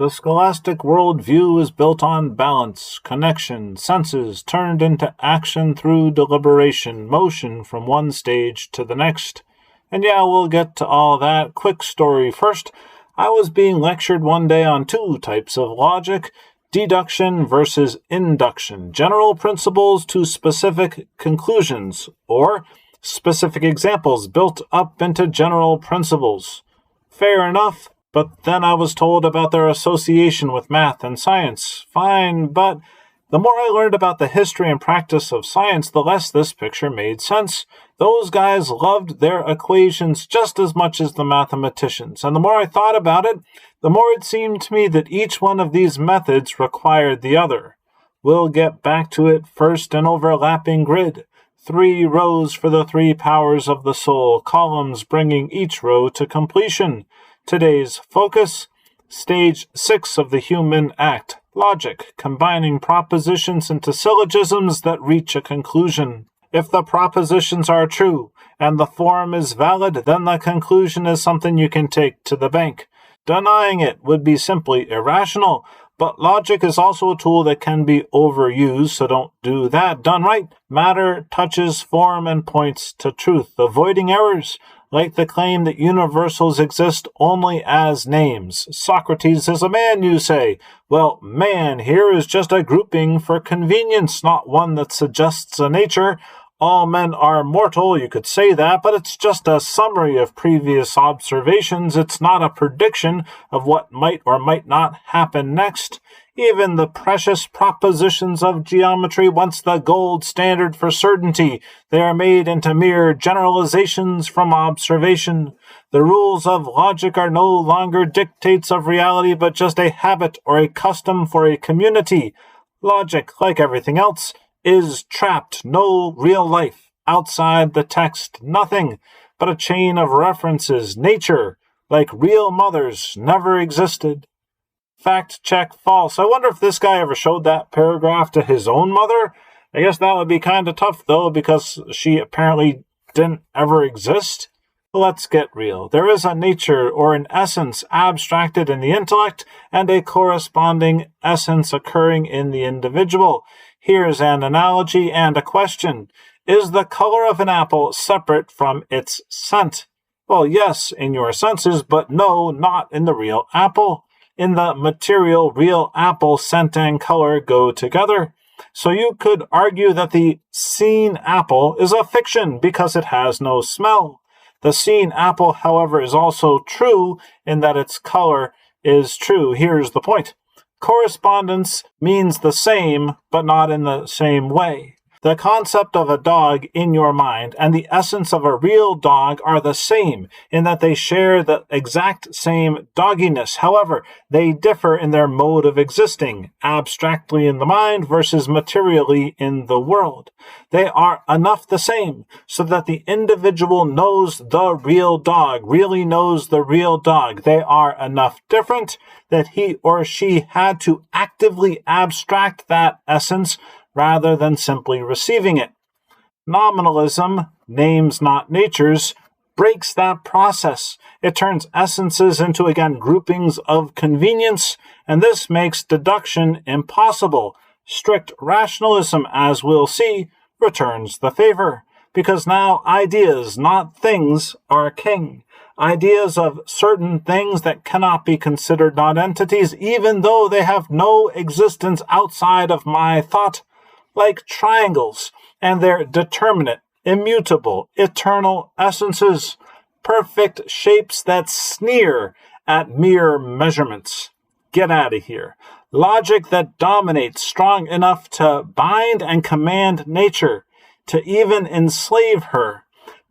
The scholastic worldview is built on balance, connection, senses turned into action through deliberation, motion from one stage to the next. And yeah, we'll get to all that. Quick story first. I was being lectured one day on two types of logic: deduction versus induction, general principles to specific conclusions, or specific examples built up into general principles. Fair enough, but then I was told about their association with math and science. Fine, but the more I learned about the history and practice of science, the less this picture made sense. Those guys loved their equations just as much as the mathematicians, and the more I thought about it, the more it seemed to me that each one of these methods required the other. We'll get back to it. First, an overlapping grid. 3 rows for the 3 powers of the soul, columns bringing each row to completion. Today's focus, stage 6 of the human act, logic, combining propositions into syllogisms that reach a conclusion. If the propositions are true and the form is valid, then the conclusion is something you can take to the bank. Denying it would be simply irrational, but logic is also a tool that can be overused, so don't do that. Done right, matter touches form and points to truth, avoiding errors, like the claim that universals exist only as names. Socrates is a man, you say. Well, man here is just a grouping for convenience, not one that suggests a nature. All men are mortal, you could say that, but it's just a summary of previous observations. It's not a prediction of what might or might not happen next. Even the precious propositions of geometry, once the gold standard for certainty, they are made into mere generalizations from observation. The rules of logic are no longer dictates of reality, but just a habit or a custom for a community. Logic, like everything else, is trapped, no real life. Outside the text, nothing but a chain of references. Nature, like real mothers, never existed. Fact check false. I wonder if this guy ever showed that paragraph to his own mother. I guess that would be kind of tough, though, because she apparently didn't ever exist. Let's get real. There is a nature or an essence abstracted in the intellect and a corresponding essence occurring in the individual. Here's an analogy and a question. Is the color of an apple separate from its scent? Well, yes, in your senses, but no, not in the real apple. In the material, real apple, scent and color go together. So you could argue that the seen apple is a fiction because it has no smell. The seen apple, however, is also true in that its color is true. Here's the point. Correspondence means the same, but not in the same way. The concept of a dog in your mind and the essence of a real dog are the same in that they share the exact same dogginess. However, they differ in their mode of existing, abstractly in the mind versus materially in the world. They are enough the same so that the individual knows the real dog, really knows the real dog. They are enough different that he or she had to actively abstract that essence rather than simply receiving it. Nominalism, names not natures, breaks that process. It turns essences into, again, groupings of convenience, and this makes deduction impossible. Strict rationalism, as we'll see, returns the favor, because now ideas, not things, are king. Ideas of certain things that cannot be considered non-entities, even though they have no existence outside of my thought, like triangles and their determinate, immutable, eternal essences, perfect shapes that sneer at mere measurements. Get out of here. Logic that dominates, strong enough to bind and command nature, to even enslave her.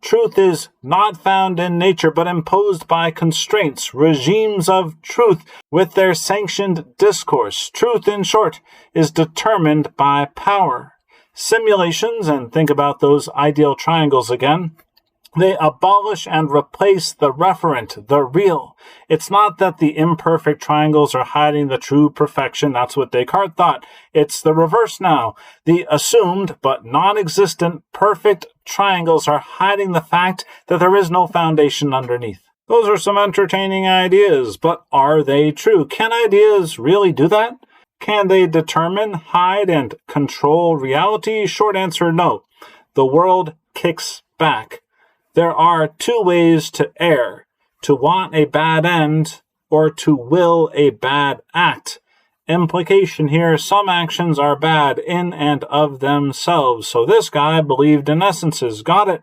Truth is not found in nature, but imposed by constraints, regimes of truth with their sanctioned discourse. Truth, in short, is determined by power. Simulations, and think about those ideal triangles again, they abolish and replace the referent, the real. It's not that the imperfect triangles are hiding the true perfection. That's what Descartes thought. It's the reverse now. The assumed but non-existent perfect triangles are hiding the fact that there is no foundation underneath. Those are some entertaining ideas, but are they true? Can ideas really do that? Can they determine, hide, and control reality? Short answer, no. The world kicks back. There are two ways to err: to want a bad end or to will a bad act. Implication here, some actions are bad in and of themselves. So this guy believed in essences. Got it.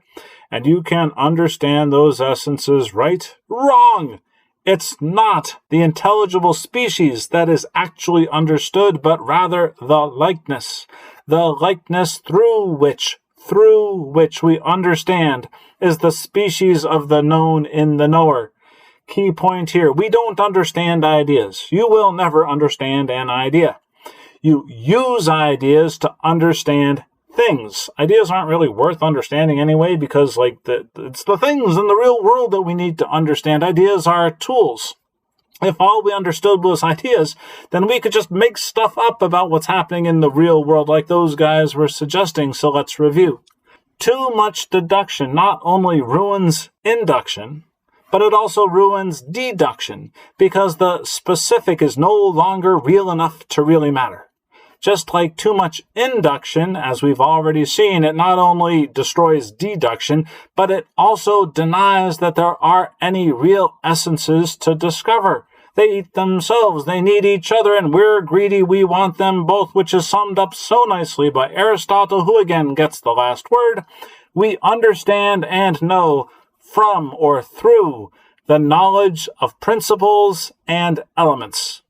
And you can understand those essences, right? Wrong. It's not the intelligible species that is actually understood, but rather the likeness through which we understand is the species of the known in the knower. Key point here, we don't understand ideas. You will never understand an idea. You use ideas to understand things. Ideas aren't really worth understanding anyway, because it's the things in the real world that we need to understand. Ideas are tools. If all we understood was ideas, then we could just make stuff up about what's happening in the real world like those guys were suggesting. So let's review. Too much deduction not only ruins induction, but it also ruins deduction, because the specific is no longer real enough to really matter. Just like too much induction, as we've already seen, it not only destroys deduction, but it also denies that there are any real essences to discover. They eat themselves, they need each other, and we're greedy, we want them both, which is summed up so nicely by Aristotle, who again gets the last word. We understand and know from or through the knowledge of principles and elements.